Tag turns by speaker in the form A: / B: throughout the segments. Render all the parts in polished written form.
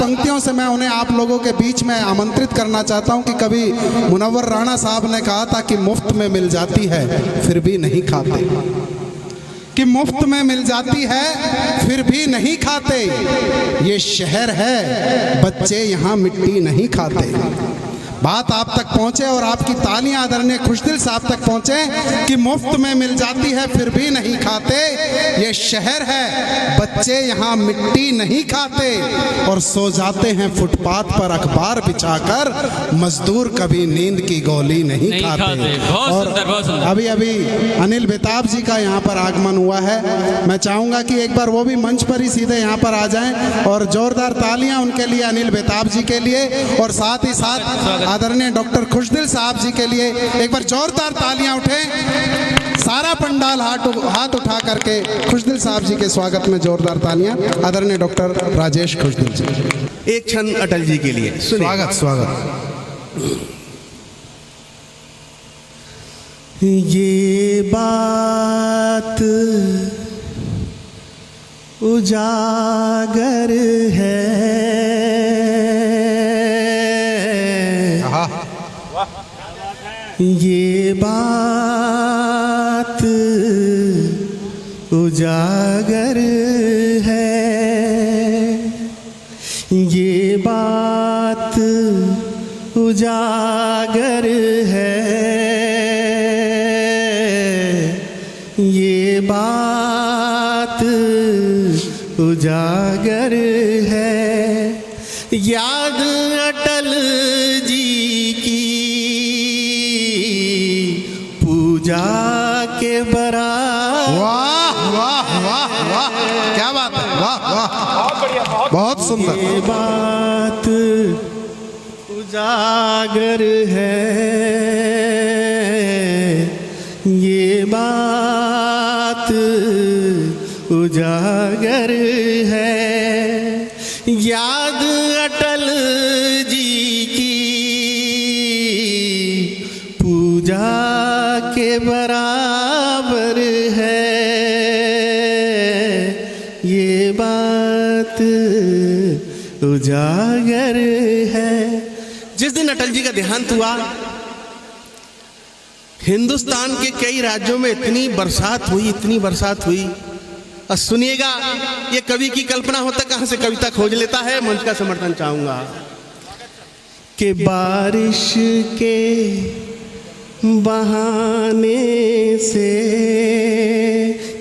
A: पंक्तियों से मैं उन्हें आप लोगों के बीच में आमंत्रित करना चाहता हूं कि कभी मुनव्वर राणा साहब ने कहा था कि मुफ्त में मिल जाती है फिर भी नहीं खाते, कि मुफ्त में मिल जाती है फिर भी नहीं खाते। ये शहर है, बच्चे यहाँ मिट्टी नहीं खाते। बात आप तक पहुंचे और आपकी तालियां आदरणीय खुशदिल साहब तक पहुंचे कि मुफ्त में मिल जाती है फिर भी नहीं खाते। ये शहर है, बच्चे यहाँ मिट्टी नहीं खाते और सो जाते हैं फुटपाथ पर अखबार बिछाकर, मजदूर कभी नींद की गोली नहीं खाते। और अभी अभी अनिल बेताब जी का यहाँ पर आगमन हुआ है। मैं चाहूंगा कि एक बार वो भी मंच पर ही सीधे यहाँ पर आ जाएं और जोरदार तालियां उनके लिए, अनिल बेताब जी के लिए, और साथ ही साथ आदरणीय डॉक्टर खुशदिल साहब जी के लिए एक बार जोरदार तालियां उठें। सारा पंडाल हाथ उठा करके खुशदिल साहब जी के स्वागत में जोरदार तालियां। आदरणीय डॉक्टर राजेश खुशदिल जी।
B: एक क्षण अटल जी के लिए
A: स्वागत स्वागत।
B: ये बात उजागर है, ये बात उजागर है, ये बात उजागर है, ये बात उजागर है। याद अटल जी की पूजा के बराबर।
A: वाह वाह वाह वाह, क्या बात है, वाह वाह, बहुत सुंदर।
B: ये बात उजागर है, ये बात उजागर है। याद अटल जी की पूजा के बराबर है, ये बात उजागर है। जिस दिन अटल जी का देहांत हुआ, हिंदुस्तान के कई राज्यों में इतनी बरसात हुई, इतनी बरसात हुई। और सुनिएगा, ये कवि की कल्पना होता कहां से कविता खोज लेता है। मंच का समर्थन चाहूंगा कि बारिश के बहाने से।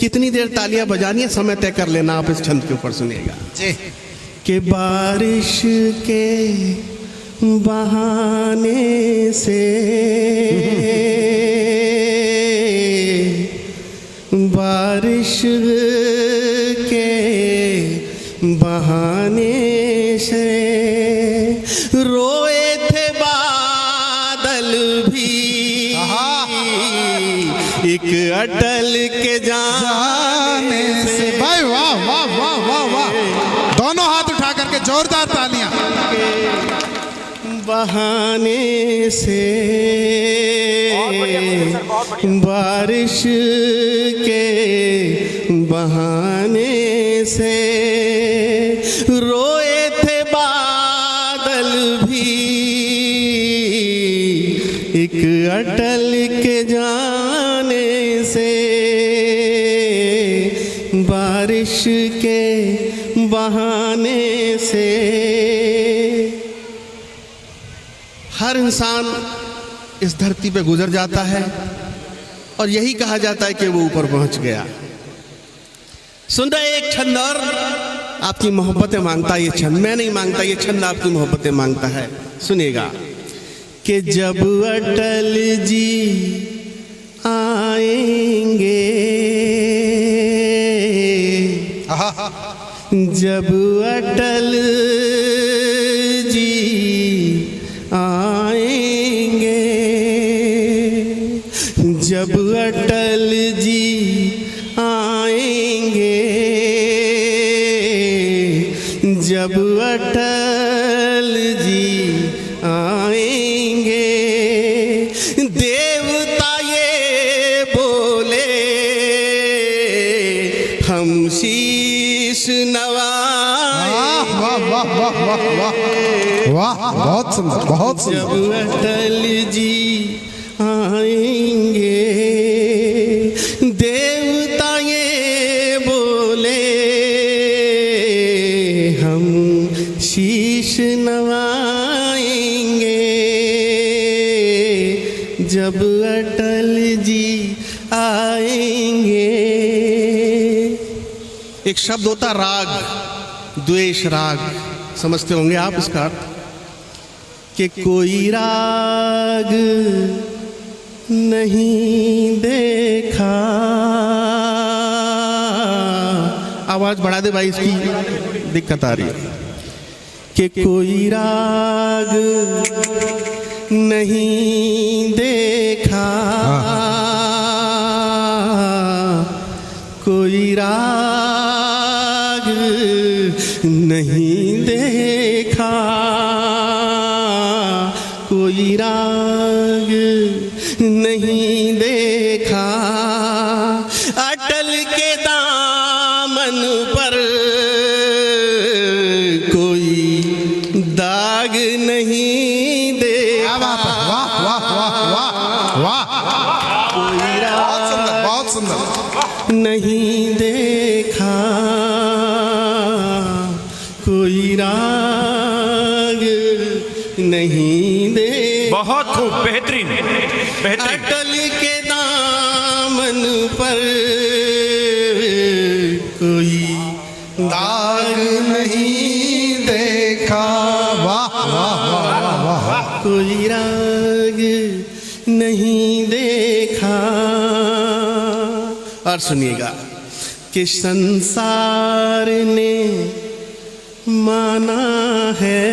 B: कितनी देर तालियां बजानी है समय तय कर लेना आप इस छंद के ऊपर। सुनिएगा
A: जी।
B: कि बारिश के बहाने से बारिश के बहाने से रोए थे बादल भी, एक अटल के जाने से।
A: भाई वाह वाह वाह वाह वाह, दोनों हाथ उठा करके जोरदार तालियां।
B: बहाने से बारिश के बहाने से रोए थे बादल भी, एक अटल के जाने से। बारिश के बहाने से हर इंसान इस धरती पे गुजर जाता है और यही कहा जाता है कि वो ऊपर पहुंच गया। सुन रहे एक छंद और आपकी मोहब्बतें मांगता है। ये छंद मैं नहीं मांगता, ये छंद आपकी मोहब्बतें मांगता है। सुनिएगा कि जब अटल जी आएंगे, जब अटल जी आएंगे, जब अटल जी आएंगे, जब अटल जी आएंगे, देवता ये बोले हम शीश नवाएंगे।
A: वाह वाह वाह वाह, बहुत सुंदर, बहुत
B: जब
A: सुंदर।
B: अटल जी आएंगे, देवता ये बोले, हम शीश नवाएंगे। जब अटल जी आएंगे। एक शब्द होता राग, द्वेष राग, समझते होंगे आप इसका अर्थ, कि कोई राग नहीं देखा। आवाज बढ़ा दे भाई, इसकी दिक्कत आ रही है। कि कोई राग नहीं देखा, कोई राग नहीं देखा, कोई राग नहीं देखा। अटल के दामन पर कोई दाग नहीं देखा।
A: वाह वाह वाह वाह वाह,
B: कोई
A: बहुत सुंदर,
B: राग
A: बहुत सुंदर।
B: नहीं देखा, कोई राग नहीं दे।
C: बहुत खूब, बेहतरीन बेहतरीन।
B: अटल के दामन पर कोई दाग नहीं
A: देखा। वाह वाह वाह वाह वाह।
B: कोई राग नहीं देखा। और सुनिएगा कि संसार ने माना है,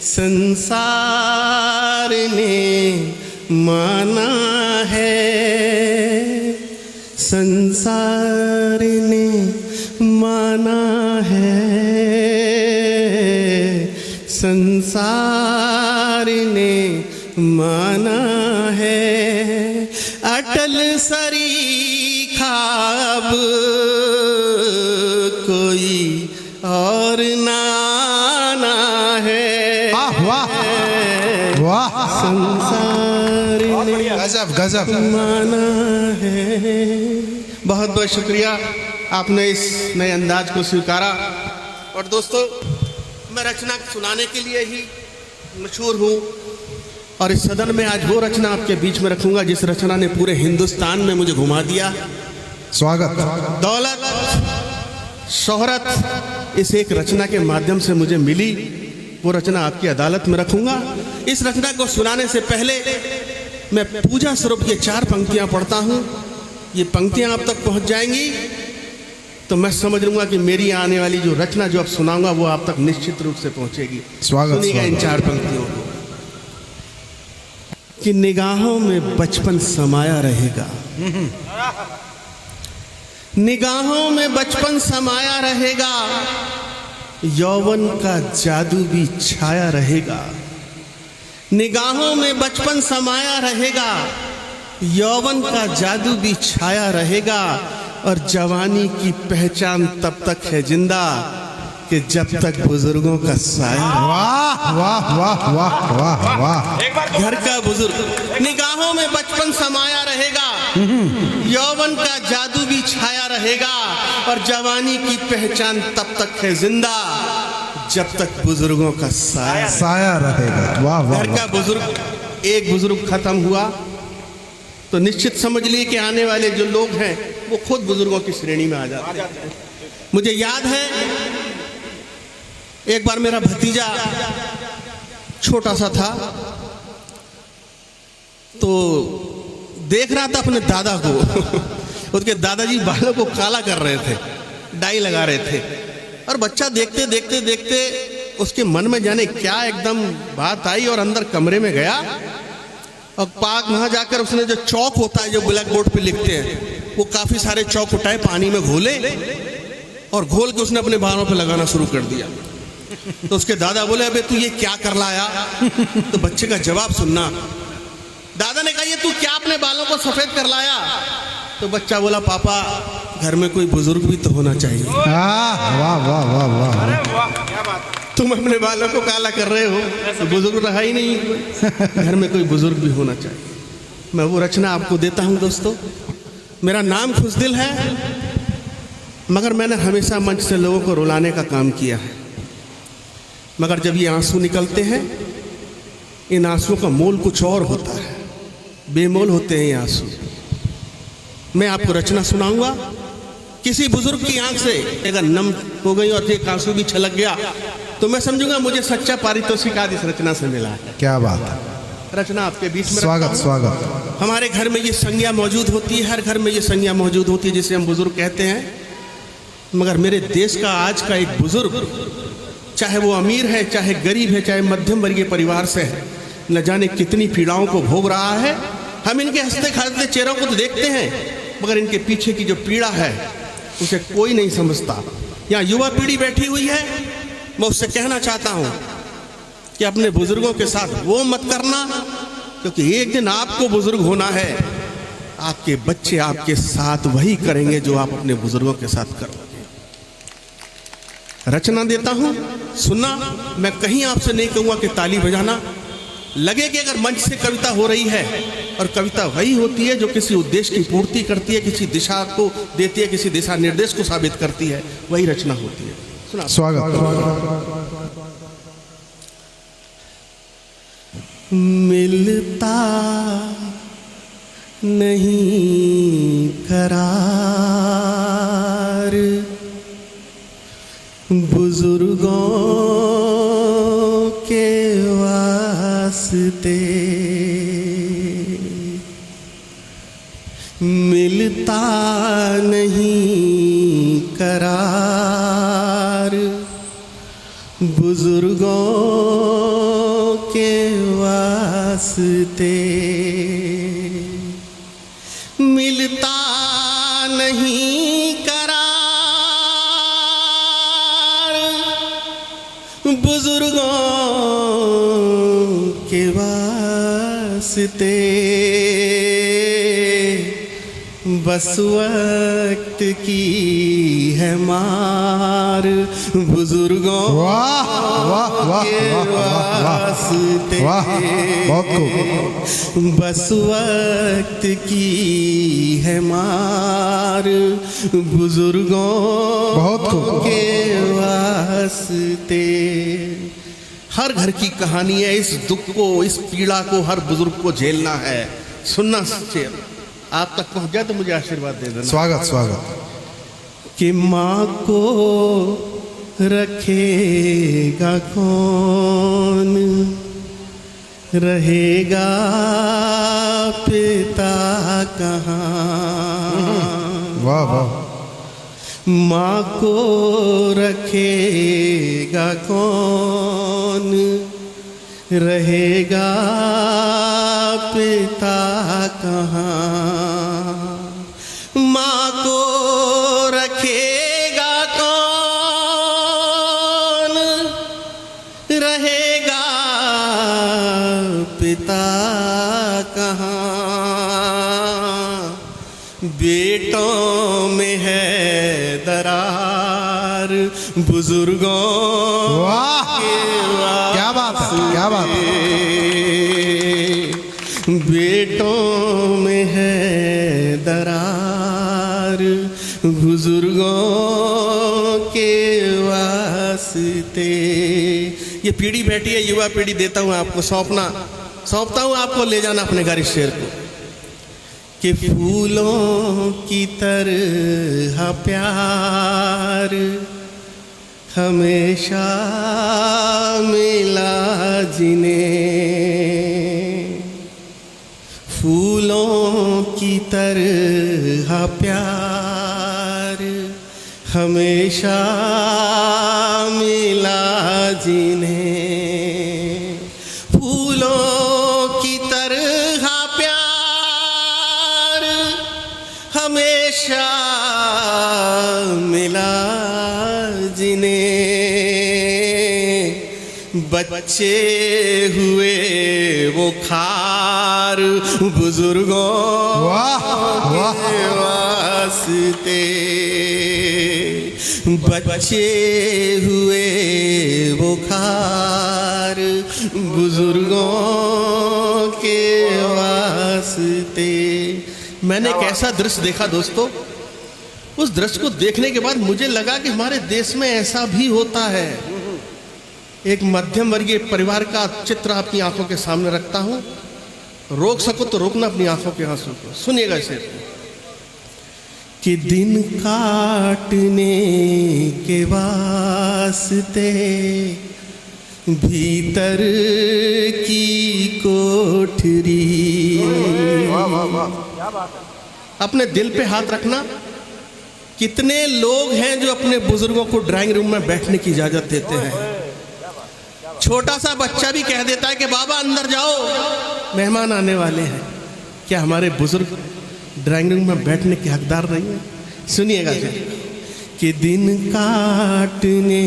B: संसार ने माना है, संसार ने माना है, संसार ने माना है। अटल सरी खाब कोई और नाना है।
A: वाह वाह वाह,
B: संसार ने
A: गजब गजब।
B: माना है। बहुत बहुत शुक्रिया, आपने इस नए अंदाज को स्वीकारा। और दोस्तों, मैं रचना सुनाने के लिए ही मशहूर हूँ, और इस सदन में आज वो रचना आपके बीच में रखूंगा जिस रचना ने पूरे हिंदुस्तान में मुझे घुमा दिया।
A: स्वागत।
B: दौलत, शोहरत इस एक रचना के माध्यम से मुझे मिली, वो रचना आपकी अदालत में रखूंगा। इस रचना को सुनाने से पहले मैं पूजा स्वरूप ये 4 पंक्तियां पढ़ता हूं। ये पंक्तियां आप तक पहुंच जाएंगी तो मैं समझ लूंगा कि मेरी आने वाली जो रचना जो आप सुनाऊंगा वो आप तक निश्चित रूप से पहुंचेगी।
A: स्वागत,
B: सुनिएगा इन 4 पंक्तियों को। कि निगाहों में बचपन समाया रहेगा, निगाहों में बचपन समाया रहेगा, यौवन का जादू भी छाया रहेगा। निगाहों में बचपन समाया रहेगा, यौवन का जादू भी छाया रहेगा, और जवानी की पहचान तब तक है जिंदा कि जब तक बुजुर्गों का साया।
A: वाह वाह वाह वाह वाह वाह।
B: घर का बुजुर्ग, निगाहों में बचपन समाया रहेगा, यौवन का जादू भी छाया रहेगा, और जवानी की पहचान तब तक है जिंदा जब तक बुजुर्गों का साया
A: साया रहेगा। वाह वाह।
B: घर का बुजुर्ग, एक बुजुर्ग खत्म हुआ तो निश्चित समझ लिए कि आने वाले जो लोग हैं वो खुद बुजुर्गों की श्रेणी में आ जाते हैं। मुझे याद है एक बार मेरा भतीजा छोटा सा था तो देख रहा था अपने दादा को उसके दादाजी बालों को काला कर रहे थे, डाई लगा रहे थे, और बच्चा देखते देखते देखते उसके मन में जाने क्या एकदम बात आई और अंदर कमरे में गया और पाक वहां जाकर उसने जो चौक होता है जो ब्लैक बोर्ड पे लिखते हैं वो काफी सारे चौक उठाए, पानी में घोले और घोल के उसने अपने बालों पे लगाना शुरू कर दिया। तो उसके दादा बोले अबे तू ये क्या कर लाया? तो बच्चे का जवाब सुनना। दादा ने कहा ये तू क्या अपने बालों को सफेद कर लाया? तो बच्चा बोला पापा घर में कोई बुजुर्ग भी तो होना चाहिए।
A: वाह वाह वाह वाह वाह।
C: अरे वाह क्या बात है।
B: तुम अपने बालों को काला कर रहे हो, तो बुजुर्ग रहा ही नहीं। घर में कोई बुजुर्ग भी होना चाहिए। मैं वो रचना आपको देता हूँ दोस्तों। मेरा नाम खुशदिल है, मगर मैंने हमेशा मंच से लोगों को रुलाने का काम किया है। मगर जब ये आंसू निकलते हैं, इन आंसुओं का मोल कुछ और होता है, बेमोल होते हैं ये आंसू। मैं आपको रचना सुनाऊंगा। किसी बुजुर्ग की आंख से अगर नम हो गई और एक आंसू भी छलक गया तो मैं समझूंगा मुझे सच्चा पारितोषिक आज इस रचना से मिला है।
A: क्या बात है।
B: रचना आपके बीच में
A: स्वागत
B: रखता हूं।
A: स्वागत।
B: हमारे घर में ये संज्ञा मौजूद होती है, हर घर में ये संज्ञा मौजूद होती है जिसे हम बुजुर्ग कहते हैं। मगर मेरे देश का आज का एक बुजुर्ग, चाहे वो अमीर है, चाहे गरीब है, चाहे मध्यम वर्गीय परिवार से है, न जाने कितनी पीड़ाओं को भोग रहा है। हम इनके हंसते खेलते चेहरों को तो देखते हैं, मगर इनके पीछे की जो पीड़ा है उसे कोई नहीं समझता। यहाँ युवा पीढ़ी बैठी हुई है, मैं उससे कहना चाहता हूँ कि अपने बुजुर्गों के साथ वो मत करना, क्योंकि एक दिन आपको बुजुर्ग होना है। आपके बच्चे आपके साथ वही करेंगे जो आप अपने बुजुर्गों के साथ करोगे। रचना देता हूँ, सुनना। मैं कहीं आपसे नहीं कहूँगा कि ताली बजाना। लगे कि अगर मंच से कविता हो रही है, और कविता वही होती है जो किसी उद्देश्य की पूर्ति करती है, किसी दिशा को देती है, किसी दिशा निर्देश को साबित करती है, वही रचना होती है। सुना।
A: स्वागत।
B: मिलता नहीं करार बुजुर्गों के वास्ते, मिलता नहीं करार बुजुर्गों के वास्ते, मिलता नहीं करार बुजुर्गों के वास्ते। बस वक्त की है मार बुजुर्गों
A: वाह वाह वाह
B: के वास्ते।
A: वाह, बहुत खूब।
B: बस वक्त की है मार बुजुर्गों
A: बहुत खूब।
B: के वास्ते। हर घर की कहानी है। इस दुख को, इस पीड़ा को हर बुजुर्ग को झेलना है। सुनना शेर आप तक पहुंच जाए तो मुझे आशीर्वाद दे देना।
A: स्वागत स्वागत।
B: कि माँ को रखेगा कौन, रहेगा पिता कहाँ।
A: वाह वाह।
B: माँ को रखेगा कौन, रहेगा पिता कहाँ। माँ को रखेगा कौन, रहेगा पिता कहाँ। बेटों में है दरार बुजुर्गों
A: वाह, क्या बात है, क्या बात है।
B: बेटों में है दरार बुजुर्गों के वास्ते। ये पीढ़ी बैठी है, युवा पीढ़ी। देता हूँ आपको सौंपता हूँ आपको ले जाना अपने घर इस शेर को। कि फूलों की तरह प्यार हमेशा मिला जिन्हें, फूलों की तरह प्यार हमेशा मिला जिन्हें, फूलों की तरह प्यार हमेशा मिला जिन्हें। बच्चे हुए वो खार बुजुर्गों
A: वाह वाह।
B: के वास्ते। वास्ते, बच्चे हुए बुखार बुजुर्गों के वास्ते। मैंने एक ऐसा दृश्य देखा दोस्तों, उस दृश्य को देखने के बाद मुझे लगा कि हमारे देश में ऐसा भी होता है। एक मध्यम वर्गीय परिवार का चित्र आपकी आंखों के सामने रखता हूं, रोक सको तो रोकना अपनी आंखों के आंसू को। सुनिएगा इसे कि दिन काटने के वास्ते भीतर की कोठरी। अपने दिल पे हाथ रखना। कितने लोग हैं जो अपने बुजुर्गों को ड्राइंग रूम में बैठने की इजाजत देते हैं। छोटा सा बच्चा भी कह देता है कि बाबा अंदर जाओ, मेहमान आने वाले हैं। क्या हमारे बुजुर्ग ड्राइंग रूम में बैठने के हकदार नहीं है? सुनिएगा कि दिन काटने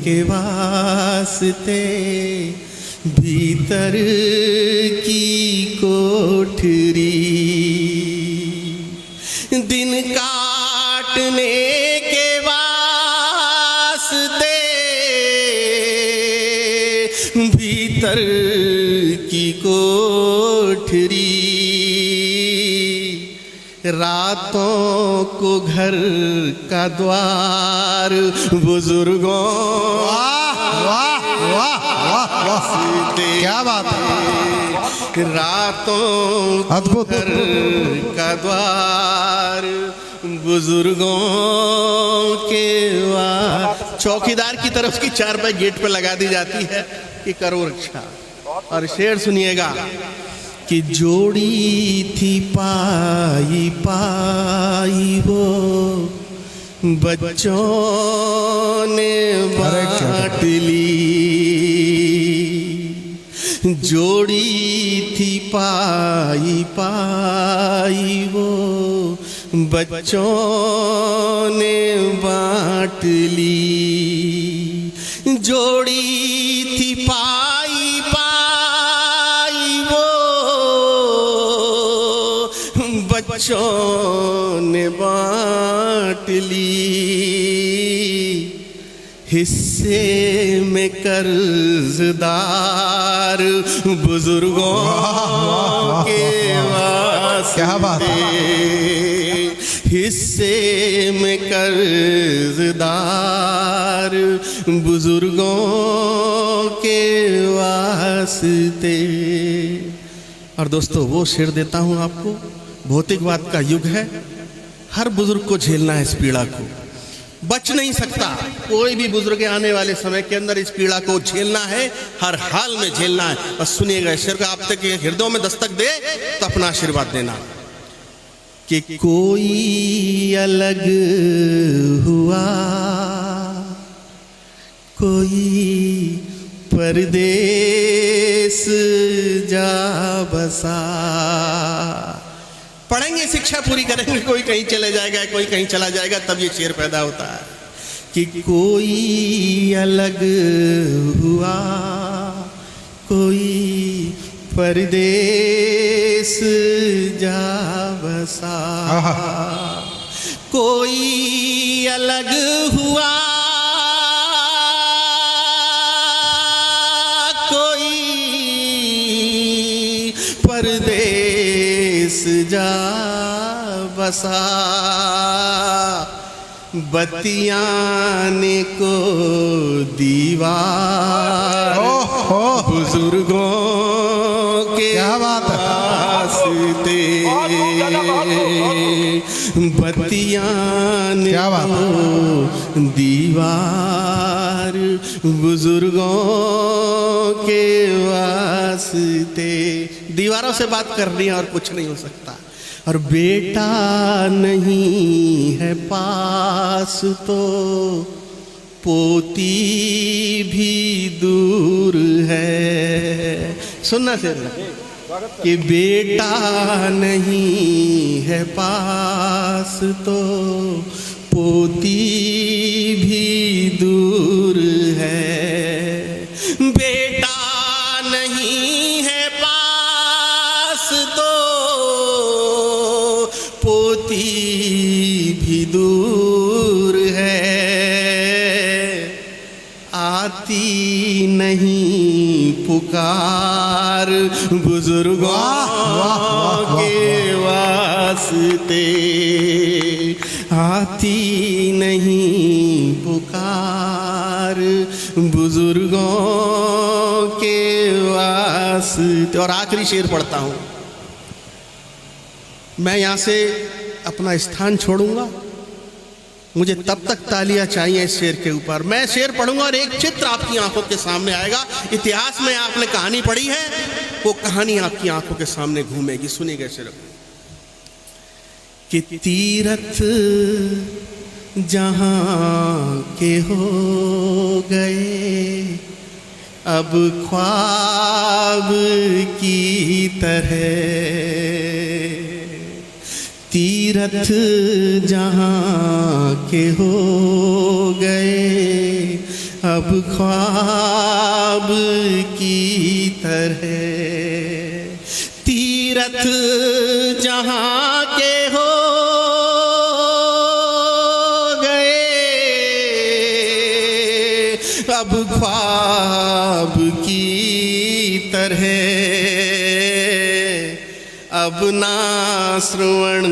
B: के वास्ते भीतर की कोठरी, दिन काटने के वास्ते भीतर की कोठरी, रातों को घर का द्वार बुजुर्गों।
A: वाह वाह वाह वाह, क्या बात है।
B: रातों
A: अद्भुत
B: घर का द्वार बुजुर्गों के वार। चौकीदार की तरफ की चारपाई गेट पे लगा दी जाती है कि करो रक्षा। और शेर सुनिएगा कि जोड़ी थी पाई पाई वो बच्चों ने बांट ली, जोड़ी थी पाई पाई वो बच्चों ने बांट ली, जोड़ी थी पाई पाई वो बच्चों ने बांट ली, हिस्से में कर्जदार बुजुर्गों के वास्ते।
A: क्या बात है।
B: हिस्से में कर्जदार बुजुर्गों के वास्ते। और दोस्तों वो शेर देता हूं आपको, भौतिकवाद का युग है, हर बुजुर्ग को झेलना है इस पीड़ा को, बच नहीं सकता कोई भी बुजुर्ग आने वाले समय के अंदर। इस पीड़ा को झेलना है, हर हाल में झेलना है। और सुनिएगा इस शेर का, आप तक हृदयों में दस्तक दे तो अपना आशीर्वाद देना कि कोई अलग हुआ, कोई परदेस जा बसा। पढ़ेंगे, शिक्षा पूरी करेंगे, कोई कहीं चले जाएगा, कोई कहीं चला जाएगा, तब ये शेर पैदा होता है कि कोई अलग हुआ, कोई परदेस जा बसा, कोई अलग हुआ, कोई परदेस जा बसा, बतियाने को दीवार बुजुर्गों के वास्ते, बतियाने को दीवार बुजुर्गों के वास्ते। दीवारों से बात करनी है और कुछ नहीं हो सकता। और बेटा नहीं है पास तो पोती भी दूर है। सुनना चाहिए कि बेटा नहीं है पास तो पोती भी दूर है, बेटा नहीं है पास तो पोती आती नहीं पुकार बुजुर्गों के वास्ते, आती नहीं पुकार बुजुर्गों के वास्ते। और आखिरी शेर पढ़ता हूँ। मैं यहाँ से अपना स्थान छोड़ूंगा, मुझे तब तक तालियां चाहिए इस शेर के ऊपर। मैं शेर पढ़ूंगा और एक चित्र आपकी आंखों के सामने आएगा। इतिहास में आपने कहानी पढ़ी है, वो कहानी आपकी आंखों के सामने घूमेगी। सुनिएगा शेर कि तीरथ जहां के हो गए अब ख्वाब की तरह, तीरथ जहाँ के हो गए अब ख्वाब की तरह, तीरथ जहाँ के हो गए अब ख्वाब की तरह, अब ना श्रवण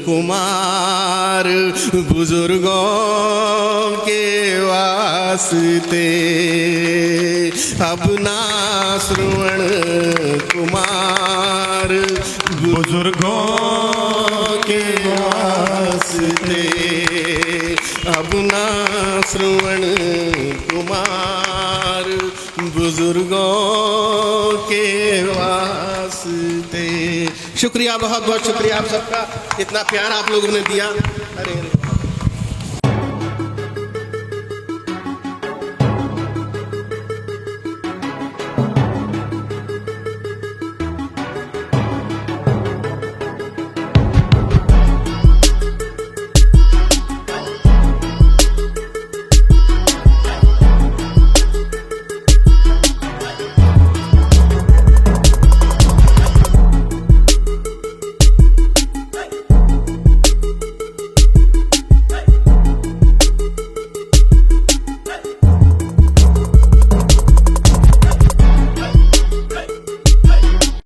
B: कुमार बुजुर्गों के वास्ते, अब ना श्रवण कुमार बुजुर्गों के वास्ते, अब ना श्रवण कुमार बुजुर्गों के वास्ते। शुक्रिया, बहुत बहुत शुक्रिया आप सबका, इतना प्यार आप लोगों ने दिया। अरे